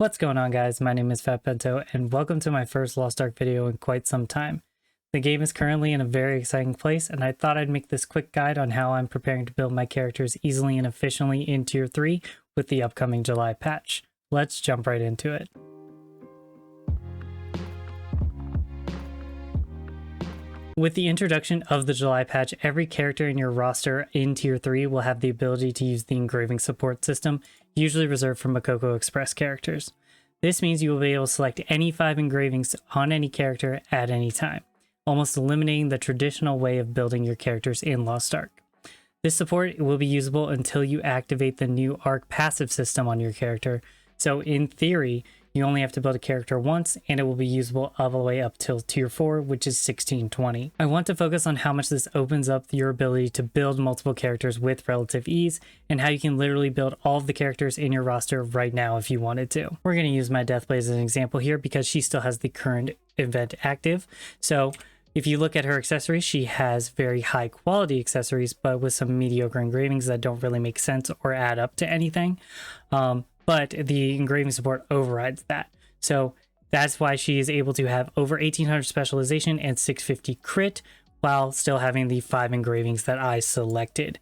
What's going on, guys? My name is Fat Bento and welcome to my first Lost Ark video in quite some time. The game is currently in a very exciting place and I thought I'd make this quick guide on how I'm preparing to build my characters easily and efficiently in Tier 3 with the upcoming July patch. Let's jump right into it. With the introduction of the July patch, every character in your roster in Tier 3 will have the ability to use the engraving support system, usually reserved for Makoko Express characters. This means you will be able to select any 5 engravings on any character at any time, almost eliminating the traditional way of building your characters in Lost Ark. This support will be usable until you activate the new Ark passive system on your character, so in theory, you only have to build a character once, and it will be usable all the way up till Tier 4, which is 1620. I want to focus on how much this opens up your ability to build multiple characters with relative ease, and how you can literally build all of the characters in your roster right now if you wanted to. We're going to use my Deathblade as an example here because she still has the current event active. So if you look at her accessories, she has very high quality accessories, but with some mediocre engravings that don't really make sense or add up to anything. But the engraving support overrides that. So that's why she is able to have over 1800 specialization and 650 crit while still having the 5 engravings that I selected.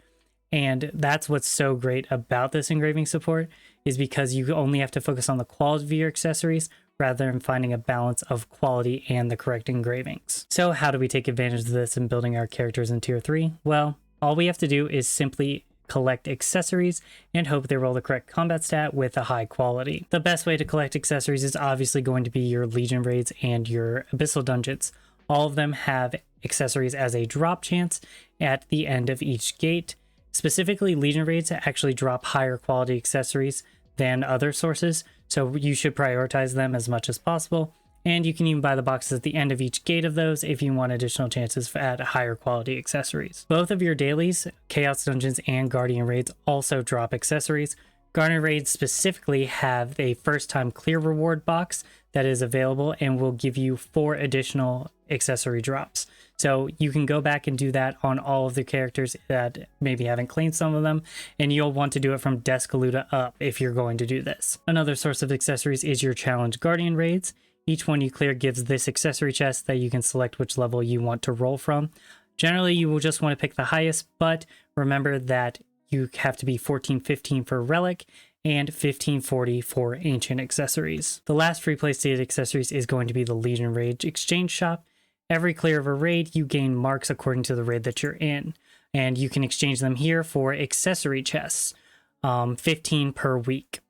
And that's what's so great about this engraving support, is because you only have to focus on the quality of your accessories rather than finding a balance of quality and the correct engravings. So how do we take advantage of this in building our characters in Tier 3? Well, all we have to do is simply collect accessories and hope they roll the correct combat stat with a high quality. The best way to collect accessories is obviously going to be your Legion raids and your Abyssal dungeons. All of them have accessories as a drop chance at the end of each gate. Specifically, Legion raids actually drop higher quality accessories than other sources, so you should prioritize them as much as possible. And you can even buy the boxes at the end of each gate of those if you want additional chances at higher quality accessories. Both of your dailies, Chaos Dungeons and Guardian Raids, also drop accessories. Guardian Raids specifically have a first time clear reward box that is available and will give you 4 additional accessory drops. So you can go back and do that on all of the characters that maybe haven't claimed some of them, and you'll want to do it from Descaluta up if you're going to do this. Another source of accessories is your Challenge Guardian Raids. Each one you clear gives this accessory chest that you can select which level you want to roll from. Generally, you will just want to pick the highest, but remember that you have to be 1415 for Relic and 1540 for Ancient accessories. The last free play stated accessories is going to be the Legion Raid Exchange Shop. Every clear of a raid, you gain marks according to the raid that you're in, and you can exchange them here for accessory chests, 15 per week.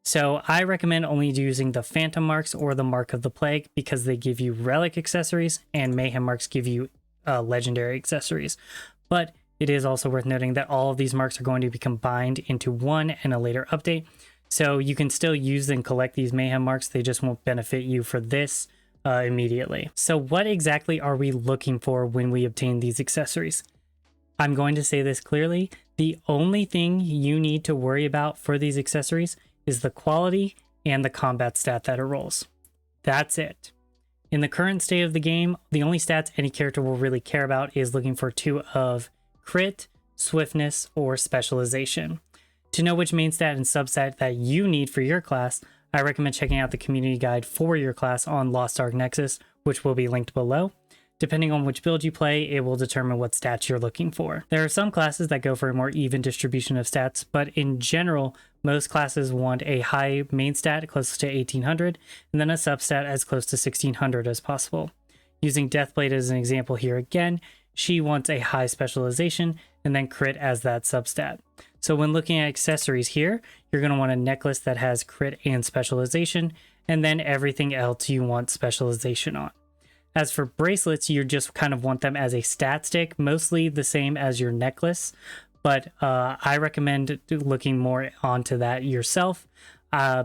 So I recommend only using the Phantom Marks or the Mark of the Plague because they give you Relic accessories, and Mayhem Marks give you Legendary accessories. But it is also worth noting that all of these marks are going to be combined into one in a later update. So you can still use and collect these Mayhem Marks, they just won't benefit you for this immediately. So what exactly are we looking for when we obtain these accessories? I'm going to say this clearly. The only thing you need to worry about for these accessories is the quality and the combat stat that it rolls. That's it. In the current state of the game, the only stats any character will really care about is looking for 2 of crit, swiftness, or specialization. To know which main stat and substat that you need for your class, I recommend checking out the community guide for your class on Lost Ark Nexus, which will be linked below. Depending on which build you play, it will determine what stats you're looking for. There are some classes that go for a more even distribution of stats, but in general, most classes want a high main stat close to 1800, and then a substat as close to 1600 as possible. Using Deathblade as an example here again, she wants a high specialization, and then crit as that substat. So when looking at accessories here, you're going to want a necklace that has crit and specialization, and then everything else you want specialization on. As for bracelets, you just kind of want them as a stat stick, mostly the same as your necklace, but I recommend looking more onto that yourself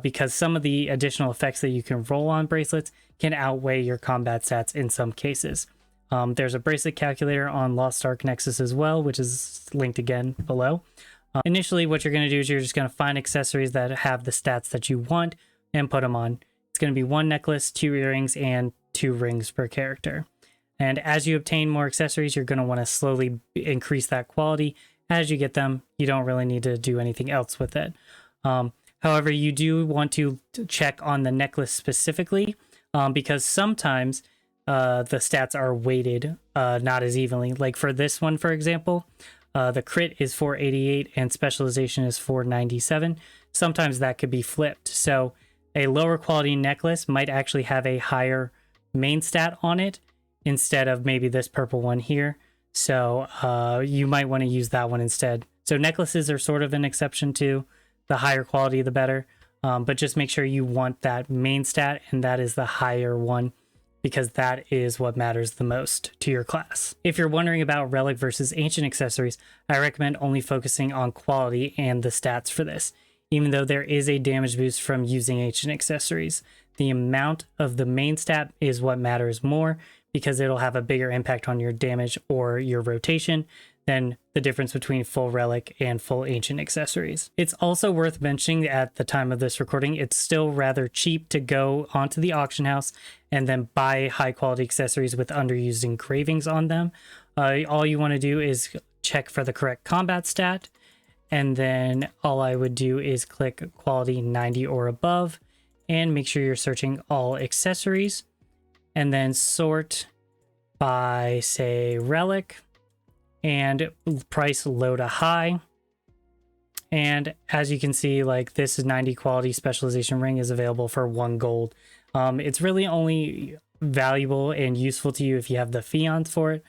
because some of the additional effects that you can roll on bracelets can outweigh your combat stats in some cases. There's a bracelet calculator on Lost Ark Nexus as well, which is linked again below. Initially, what you're going to do is you're just going to find accessories that have the stats that you want and put them on. It's going to be 1 necklace, 2 earrings, and 2 rings per character. And as you obtain more accessories, you're going to want to slowly increase that quality. As you get them, you don't really need to do anything else with it. However, you do want to check on the necklace specifically, because sometimes the stats are weighted not as evenly. Like for this one, for example, the crit is 488 and specialization is 497. Sometimes that could be flipped. So a lower quality necklace might actually have a higher main stat on it instead of maybe this purple one here. So you might want to use that one instead. So necklaces are sort of an exception to the higher quality, the better. But just make sure you want that main stat, and that is the higher one, because that is what matters the most to your class. If you're wondering about relic versus ancient accessories, I recommend only focusing on quality and the stats for this. Even though there is a damage boost from using ancient accessories, the amount of the main stat is what matters more, because it'll have a bigger impact on your damage or your rotation than the difference between full relic and full ancient accessories. It's also worth mentioning at the time of this recording, it's still rather cheap to go onto the auction house and then buy high quality accessories with underused engravings on them. All you want to do is check for the correct combat stat, and then all I would do is click quality 90 or above and make sure you're searching all accessories, and then sort by, say, relic and price low to high. And as you can see, like this is 90 quality specialization ring is available for 1 gold. It's really only valuable and useful to you if you have the fions for it.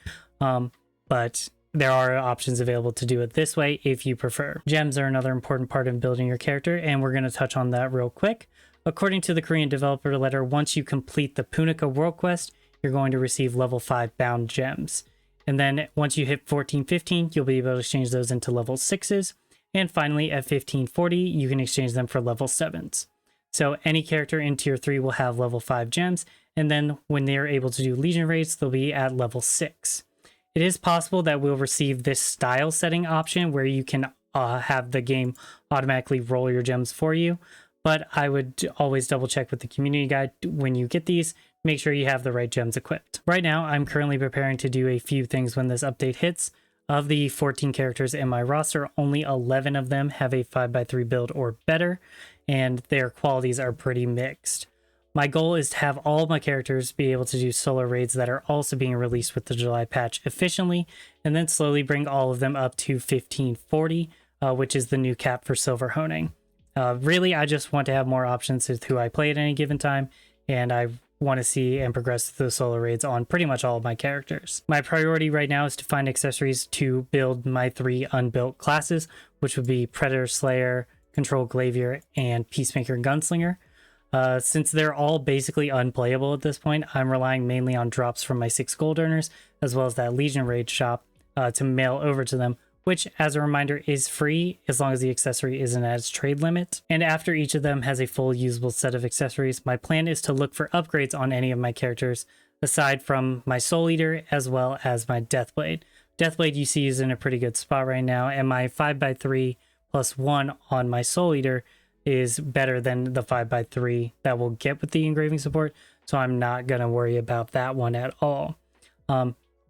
But there are options available to do it this way if you prefer. Gems are another important part of building your character, and we're going to touch on that real quick. According to the Korean developer letter, once you complete the Punica world quest, you're going to receive level 5 bound gems. And then once you hit 1415, you'll be able to exchange those into level 6s. And finally, at 1540, you can exchange them for level 7s. So any character in tier 3 will have level 5 gems, and then when they are able to do Legion raids, they'll be at level 6. It is possible that we'll receive this style setting option where you can have the game automatically roll your gems for you, but I would always double check with the community guide when you get these, make sure you have the right gems equipped. Right now, I'm currently preparing to do a few things when this update hits. Of the 14 characters in my roster, only 11 of them have a 5x3 build or better, and their qualities are pretty mixed. My goal is to have all my characters be able to do solo raids that are also being released with the July patch efficiently, and then slowly bring all of them up to 1540, which is the new cap for silver honing. Really, I just want to have more options with who I play at any given time, and I want to see and progress the solo raids on pretty much all of my characters. My priority right now is to find accessories to build my 3 unbuilt classes, which would be Predator Slayer, Control Glavier, and Peacemaker Gunslinger. Since they're all basically unplayable at this point, I'm relying mainly on drops from my 6 gold earners, as well as that Legion raid shop to mail over to them, which, as a reminder, is free as long as the accessory isn't at its trade limit. And after each of them has a full usable set of accessories, my plan is to look for upgrades on any of my characters, aside from my Soul Eater as well as my Deathblade. Deathblade you see is in a pretty good spot right now, and my 5x3 plus 1 on my Soul Eater is better than the 5x3 that we'll get with the engraving support, so I'm not going to worry about that one at all.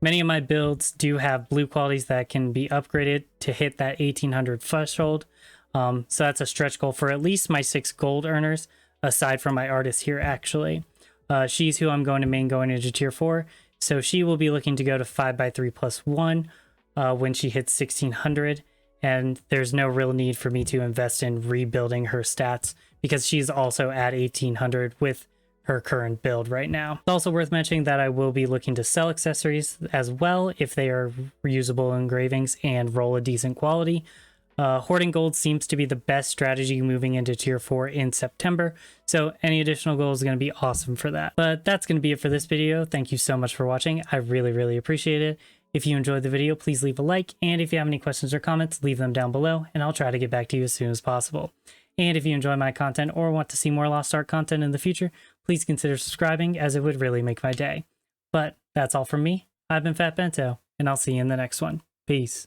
Many of my builds do have blue qualities that can be upgraded to hit that 1800 threshold, so that's a stretch goal for at least my 6 gold earners, aside from my artist here actually. She's who I'm going to main going into tier 4, so she will be looking to go to 5x3 plus 1 when she hits 1600, and there's no real need for me to invest in rebuilding her stats because she's also at 1800 with her current build right now. It's also worth mentioning that I will be looking to sell accessories as well if they are reusable engravings and roll a decent quality. Hoarding gold seems to be the best strategy moving into tier 4 in September, so any additional gold is going to be awesome for that. But that's going to be it for this video. Thank you so much for watching. I really appreciate it. If you enjoyed the video, please leave a like, and if you have any questions or comments, leave them down below, and I'll try to get back to you as soon as possible. And if you enjoy my content or want to see more Lost Ark content in the future, please consider subscribing, as it would really make my day. But that's all from me. I've been Fat Bento, and I'll see you in the next one. Peace.